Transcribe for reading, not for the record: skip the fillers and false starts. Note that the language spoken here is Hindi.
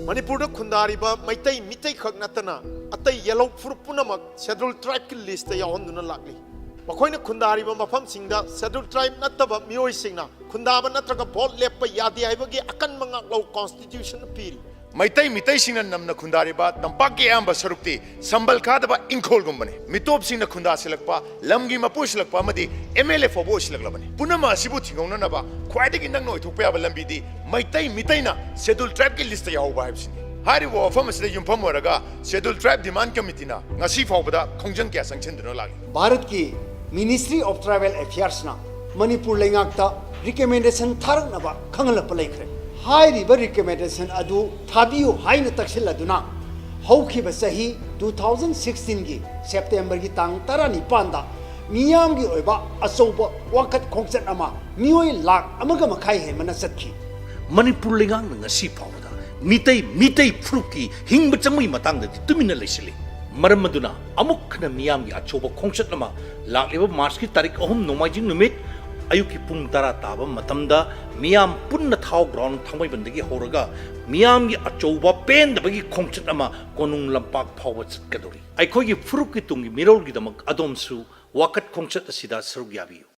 Manipur खुंदारीबा Meitei मितई खक नतना अतई yellow फुरुप पुनमक schedule tribe की लिस्ट यावंदुना लागली मखोइना खुंदारीबा मफम सिंगदा शेड्यूल ट्राइब नत्तबा मियोय सिंगना खुंदाबा नत्रगा भोट लेप यादे हाइबगी अकन मंगा लो कॉन्स्टिट्यूशन पीरी मैतई मितई सिंह नमना खुंदारीबा तंपाक के आंब सरुक्ति संबल खादबा इंखोल गुम्बने मितोप सिंह खुंदा सिलकपा लमगी मपु सिलकपा मदी एमएलए फोबो सिलकलबने पुनमा सिबु थिगौननबा ख्वाइदगी नंगनो इथोकपा याबा लंबीदी मैतई मितईना शेड्यूल ट्राइब की लिस्ट यावबा हाइबसिनी हारिबो वफम असले युमफम वरगा शेड्यूल ट्राइब डिमांड कमिटीना ngasi फावबदा खोंजन क्या संचेंदनो लागे भारत की मिनिस्ट्री ऑफ ट्राइबल अफेयर्स ना मणिपुर लेंगाक्ता रिकमेंडेशन थारकनबा खंगलप लेखरे हाइरिबा रिकमेंडेशन अदु थाबियो हाइन तक्सिलदुना हौखिबा सही 2016 की सेप्टेम्बर की तांग 19 दा मियाम की ओइबा अचौबा वाकत खोंचत अमा मियोय लाख अमगा मखाई हे मना सत्खी मणिपुर लेंगांग ngasi फावदा मितई फुरुप की हिंग चंगमई मतंग तुमिन लेसिली मरम मदुना अमुखना मियाम की अचौबा खोंचत अमा लाखलेबा मार्च की तारीख 3 नोमाइजिंग नुमित अयुकी पुंग 10 ताबा मतमदा मियाम पुन्न थाव ग्राउंड थांबैबंदगी होरगा मियाम की अचौबा पेंदबगी खोंचत अमा कोनुंग लंपाक फाव चतकदोरी अखोगी फुरुप की तुंगी मिरोल की दमक अदोमसु वाकत खोंचत असिदा सरुग याबियु।